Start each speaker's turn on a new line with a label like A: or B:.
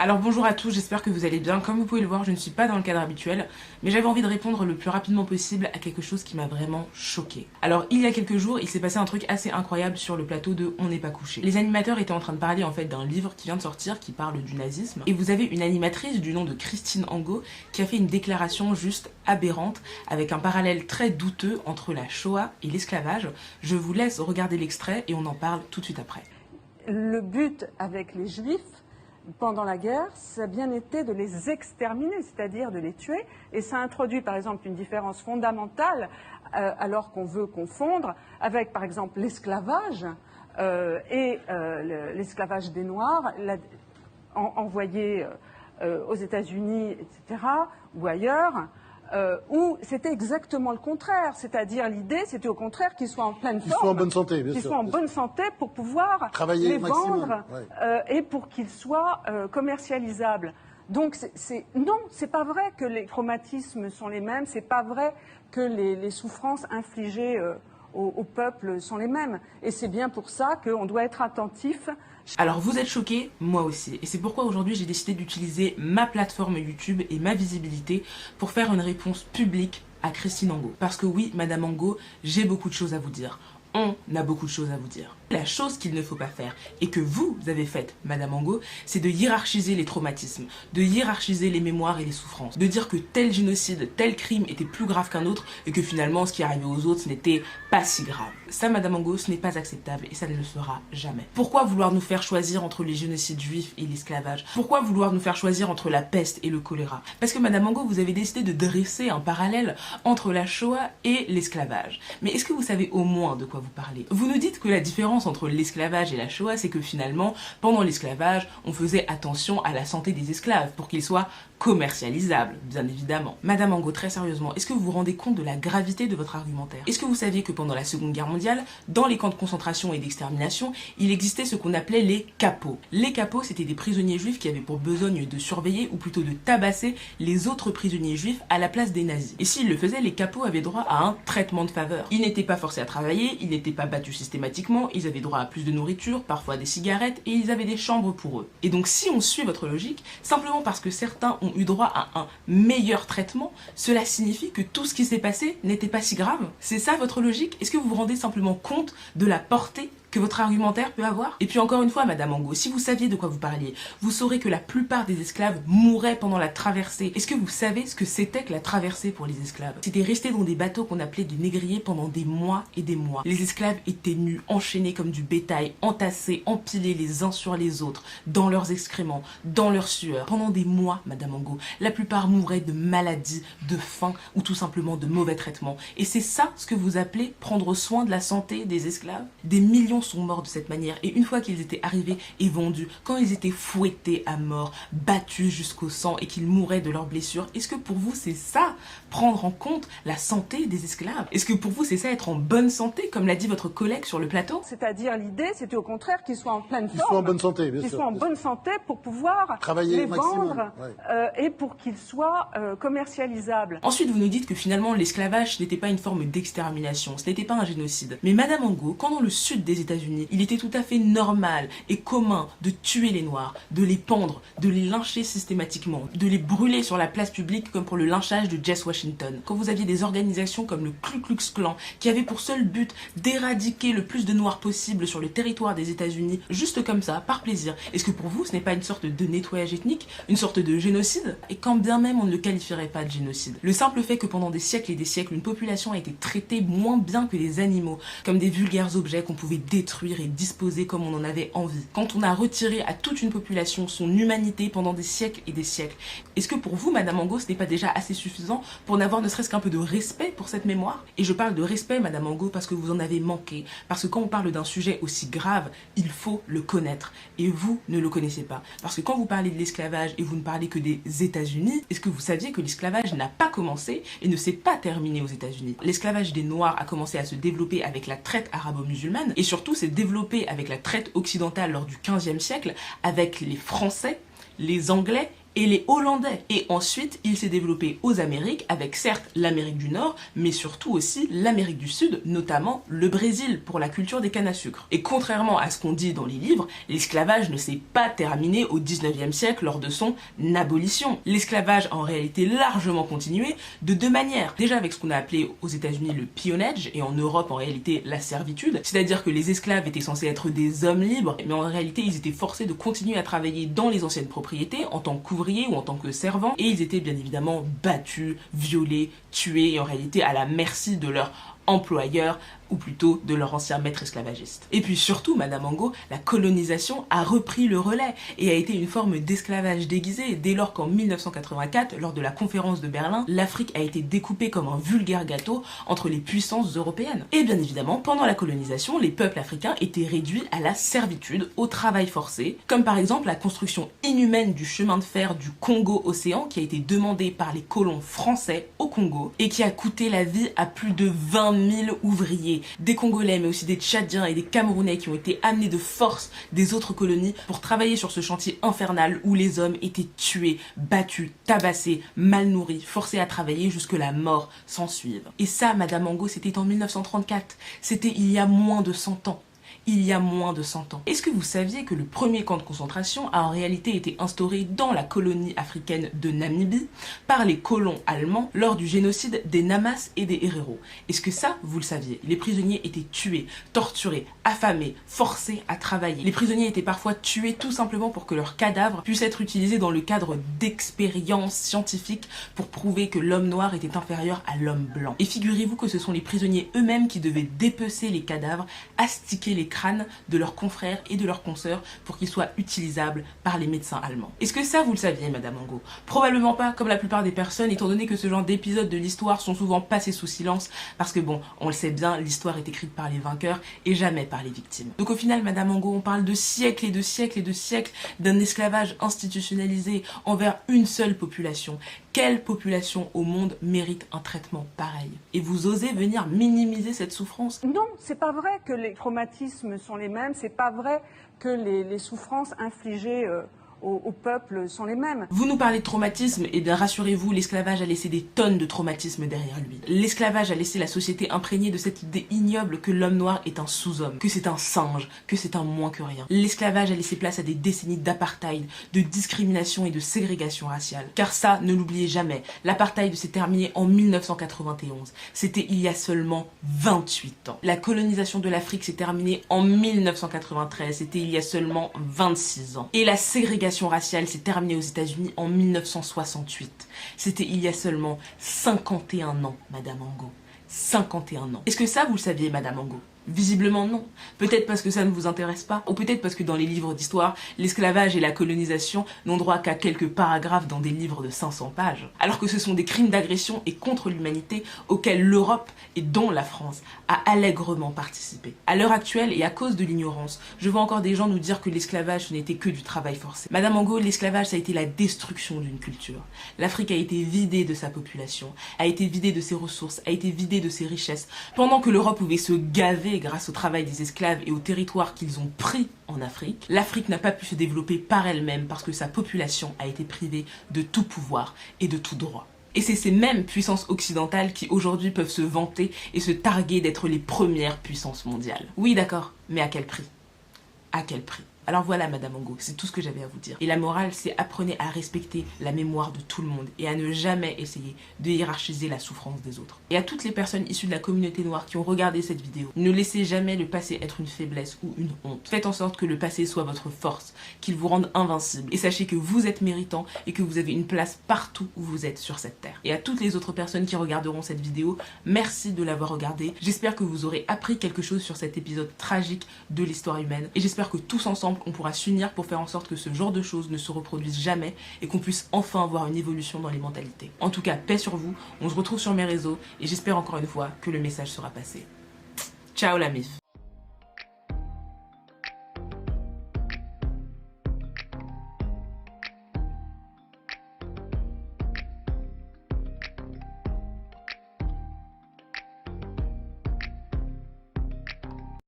A: Alors bonjour à tous, j'espère que vous allez bien. Comme vous pouvez le voir, je ne suis pas dans le cadre habituel, mais j'avais envie de répondre le plus rapidement possible à quelque chose qui m'a vraiment choquée. Alors il y a quelques jours, il s'est passé un truc assez incroyable sur le plateau de On n'est pas couché. Les animateurs étaient en train de parler en fait d'un livre qui vient de sortir qui parle du nazisme, et vous avez une animatrice du nom de Christine Angot qui a fait une déclaration juste aberrante avec un parallèle très douteux entre la Shoah et l'esclavage. Je vous laisse regarder l'extrait et on en parle tout de suite après.
B: Le but avec les Juifs pendant la guerre, ça a bien été de les exterminer, c'est-à-dire de les tuer. Et ça introduit par exemple une différence fondamentale alors qu'on veut confondre avec par exemple l'esclavage et l'esclavage des Noirs envoyés aux États-Unis, etc., ou ailleurs. Où c'était exactement le contraire, c'est-à-dire l'idée c'était au contraire qu'ils soient en pleine forme,
C: qu'ils soient en bonne santé, bien sûr,
B: qu'ils soient en bonne santé pour pouvoir
C: travailler
B: les
C: vendre
B: et pour qu'ils soient commercialisables. Donc non, c'est pas vrai que les traumatismes sont les mêmes, c'est pas vrai que les souffrances infligées au peuple sont les mêmes. Et c'est bien pour ça qu'on doit être attentif.
A: Alors vous êtes choqués, moi aussi, et c'est pourquoi aujourd'hui j'ai décidé d'utiliser ma plateforme YouTube et ma visibilité pour faire une réponse publique à Christine Angot. Parce que oui, Madame Angot, j'ai beaucoup de choses à vous dire. On a beaucoup de choses à vous dire. La chose qu'il ne faut pas faire, et que vous avez faite, Madame Angot, c'est de hiérarchiser les traumatismes, de hiérarchiser les mémoires et les souffrances, de dire que tel génocide, tel crime était plus grave qu'un autre, et que finalement ce qui arrivait aux autres, ce n'était pas si grave. Ça, Madame Angot, ce n'est pas acceptable, et ça ne le sera jamais. Pourquoi vouloir nous faire choisir entre les génocides juifs et l'esclavage? Pourquoi vouloir nous faire choisir entre la peste et le choléra? Parce que Madame Angot, vous avez décidé de dresser un parallèle entre la Shoah et l'esclavage. Mais est-ce que vous savez au moins de quoi vous parlez? Vous nous dites que la différence entre l'esclavage et la Shoah, c'est que finalement, pendant l'esclavage, on faisait attention à la santé des esclaves pour qu'ils soient commercialisables, bien évidemment. Madame Angot, très sérieusement, est-ce que vous vous rendez compte de la gravité de votre argumentaire? Est-ce que vous saviez que pendant la Seconde Guerre mondiale, dans les camps de concentration et d'extermination, il existait ce qu'on appelait les capots. Les capots, c'était des prisonniers juifs qui avaient pour besogne de surveiller, ou plutôt de tabasser, les autres prisonniers juifs à la place des nazis. Et s'ils le faisaient, les capots avaient droit à un traitement de faveur. Ils n'étaient pas forcés à travailler, ils n'étaient pas battus systématiquement, ils avaient droit à plus de nourriture, parfois des cigarettes, et ils avaient des chambres pour eux. Et donc si on suit votre logique, simplement parce que certains ont eu droit à un meilleur traitement, cela signifie que tout ce qui s'est passé n'était pas si grave. C'est ça votre logique? Est-ce que vous vous rendez simplement compte de la portée que votre argumentaire peut avoir? Et puis encore une fois, Madame Angot, si vous saviez de quoi vous parliez, vous saurez que la plupart des esclaves mouraient pendant la traversée. Est-ce que vous savez ce que c'était que la traversée pour les esclaves? C'était rester dans des bateaux qu'on appelait des négriers pendant des mois et des mois. Les esclaves étaient nus, enchaînés comme du bétail, entassés, empilés les uns sur les autres, dans leurs excréments, dans leur sueur. Pendant des mois, Madame Angot, la plupart mouraient de maladies, de faim ou tout simplement de mauvais traitements. Et c'est ça ce que vous appelez prendre soin de la santé des esclaves? Des millions sont morts de cette manière, et une fois qu'ils étaient arrivés et vendus, quand ils étaient fouettés à mort, battus jusqu'au sang et qu'ils mouraient de leurs blessures, est-ce que pour vous c'est ça, prendre en compte la santé des esclaves? Est-ce que pour vous c'est ça, être en bonne santé, comme l'a dit votre collègue sur le plateau?
B: C'est-à-dire l'idée c'était au contraire qu'ils soient en pleine forme,
C: qu'ils soient en bonne santé, bien sûr,
B: qu'ils soient en bonne santé pour pouvoir
C: travailler
B: les vendre et pour qu'ils soient commercialisables.
A: Ensuite vous nous dites que finalement l'esclavage n'était pas une forme d'extermination, ce n'était pas un génocide. Mais Madame Angot, quand dans le sud des États-Unis, il était tout à fait normal et commun de tuer les Noirs, de les pendre, de les lyncher systématiquement, de les brûler sur la place publique comme pour le lynchage de Jesse Washington. Quand vous aviez des organisations comme le Ku Klux Klan qui avaient pour seul but d'éradiquer le plus de Noirs possible sur le territoire des États-Unis, juste comme ça, par plaisir, est-ce que pour vous ce n'est pas une sorte de nettoyage ethnique, une sorte de génocide? Et quand bien même on ne le qualifierait pas de génocide. Le simple fait que pendant des siècles et des siècles, une population a été traitée moins bien que les animaux, comme des vulgaires objets qu'on pouvait détruire et disposer comme on en avait envie. Quand on a retiré à toute une population son humanité pendant des siècles et des siècles, est-ce que pour vous, Madame Angot, ce n'est pas déjà assez suffisant pour n'avoir ne serait-ce qu'un peu de respect pour cette mémoire? Et je parle de respect, Madame Angot, parce que vous en avez manqué. Parce que quand on parle d'un sujet aussi grave, il faut le connaître. Et vous ne le connaissez pas. Parce que quand vous parlez de l'esclavage et vous ne parlez que des États-Unis, est-ce que vous saviez que l'esclavage n'a pas commencé et ne s'est pas terminé aux États-Unis? L'esclavage des Noirs a commencé à se développer avec la traite arabo-musulmane et surtout s'est développé avec la traite occidentale lors du XVe siècle, avec les Français, les Anglais et les Hollandais. Et ensuite, il s'est développé aux Amériques avec certes l'Amérique du Nord, mais surtout aussi l'Amérique du Sud, notamment le Brésil pour la culture des cannes à sucre. Et contrairement à ce qu'on dit dans les livres, l'esclavage ne s'est pas terminé au 19e siècle lors de son abolition. L'esclavage a en réalité largement continué de deux manières. Déjà avec ce qu'on a appelé aux États-Unis le peonage et en Europe en réalité la servitude, c'est-à-dire que les esclaves étaient censés être des hommes libres, mais en réalité ils étaient forcés de continuer à travailler dans les anciennes propriétés en tant qu'ouvriers ou en tant que servants, et ils étaient bien évidemment battus, violés, tués, et en réalité à la merci de leur employeur, ou plutôt de leur ancien maître esclavagiste. Et puis surtout, Madame Angot, la colonisation a repris le relais et a été une forme d'esclavage déguisé dès lors qu'en 1984, lors de la conférence de Berlin, l'Afrique a été découpée comme un vulgaire gâteau entre les puissances européennes. Et bien évidemment, pendant la colonisation, les peuples africains étaient réduits à la servitude, au travail forcé, comme par exemple la construction inhumaine du chemin de fer du Congo-Océan qui a été demandé par les colons français au Congo et qui a coûté la vie à plus de 20 000 ouvriers, des Congolais mais aussi des Tchadiens et des Camerounais qui ont été amenés de force des autres colonies pour travailler sur ce chantier infernal où les hommes étaient tués, battus, tabassés, mal nourris, forcés à travailler jusque la mort s'en suive. Et ça, Madame Angot, c'était en 1934, c'était il y a moins de 100 ans. Il y a moins de 100 ans. Est-ce que vous saviez que le premier camp de concentration a en réalité été instauré dans la colonie africaine de Namibie par les colons allemands lors du génocide des Namas et des Herero? Est-ce que ça, vous le saviez? Les prisonniers étaient tués, torturés, affamés, forcés à travailler. Les prisonniers étaient parfois tués tout simplement pour que leurs cadavres puissent être utilisés dans le cadre d'expériences scientifiques pour prouver que l'homme noir était inférieur à l'homme blanc. Et figurez-vous que ce sont les prisonniers eux-mêmes qui devaient dépecer les cadavres, astiquer les crânes de leurs confrères et de leurs consoeurs pour qu'ils soient utilisables par les médecins allemands. Est-ce que ça vous le saviez, Madame Angot? Probablement pas, comme la plupart des personnes, étant donné que ce genre d'épisodes de l'histoire sont souvent passés sous silence, parce que bon, on le sait bien, l'histoire est écrite par les vainqueurs et jamais par les victimes. Donc au final, Madame Angot, on parle de siècles et de siècles et de siècles d'un esclavage institutionnalisé envers une seule population. Quelle population au monde mérite un traitement pareil? Et vous osez venir minimiser cette souffrance?
B: Non, c'est pas vrai que les traumatismes sont les mêmes, c'est pas vrai que les souffrances infligées au peuple sont les mêmes.
A: Vous nous parlez de traumatisme, et bien rassurez-vous, l'esclavage a laissé des tonnes de traumatismes derrière lui. L'esclavage a laissé la société imprégnée de cette idée ignoble que l'homme noir est un sous-homme, que c'est un singe, que c'est un moins que rien. L'esclavage a laissé place à des décennies d'apartheid, de discrimination et de ségrégation raciale. Car ça, ne l'oubliez jamais, l'apartheid s'est terminé en 1991. C'était il y a seulement 28 ans. La colonisation de l'Afrique s'est terminée en 1993. C'était il y a seulement 26 ans. Et la ségrégation raciale s'est terminée aux États-Unis en 1968. C'était il y a seulement 51 ans, Madame Angot. 51 ans. Est-ce que ça, vous le saviez, Madame Angot? Visiblement non. Peut-être parce que ça ne vous intéresse pas, ou peut-être parce que dans les livres d'histoire, l'esclavage et la colonisation n'ont droit qu'à quelques paragraphes dans des livres de 500 pages. Alors que ce sont des crimes d'agression et contre l'humanité auxquels l'Europe, et dont la France, a allègrement participé. À l'heure actuelle, et à cause de l'ignorance, je vois encore des gens nous dire que l'esclavage ce n'était que du travail forcé. Madame Angot, l'esclavage ça a été la destruction d'une culture. L'Afrique a été vidée de sa population, a été vidée de ses ressources, a été vidée de ses richesses, pendant que l'Europe pouvait se gaver grâce au travail des esclaves et aux territoires qu'ils ont pris en Afrique. L'Afrique n'a pas pu se développer par elle-même parce que sa population a été privée de tout pouvoir et de tout droit. Et c'est ces mêmes puissances occidentales qui aujourd'hui peuvent se vanter et se targuer d'être les premières puissances mondiales. Oui d'accord, mais à quel prix? À quel prix? Alors voilà, Madame Angot, c'est tout ce que j'avais à vous dire. Et la morale, c'est apprenez à respecter la mémoire de tout le monde et à ne jamais essayer de hiérarchiser la souffrance des autres. Et à toutes les personnes issues de la communauté noire qui ont regardé cette vidéo, ne laissez jamais le passé être une faiblesse ou une honte. Faites en sorte que le passé soit votre force, qu'il vous rende invincible. Et sachez que vous êtes méritant et que vous avez une place partout où vous êtes sur cette terre. Et à toutes les autres personnes qui regarderont cette vidéo, merci de l'avoir regardée. J'espère que vous aurez appris quelque chose sur cet épisode tragique de l'histoire humaine. Et j'espère que tous ensemble, on pourra s'unir pour faire en sorte que ce genre de choses ne se reproduisent jamais et qu'on puisse enfin avoir une évolution dans les mentalités. En tout cas, paix sur vous, on se retrouve sur mes réseaux et j'espère encore une fois que le message sera passé. Ciao la mif.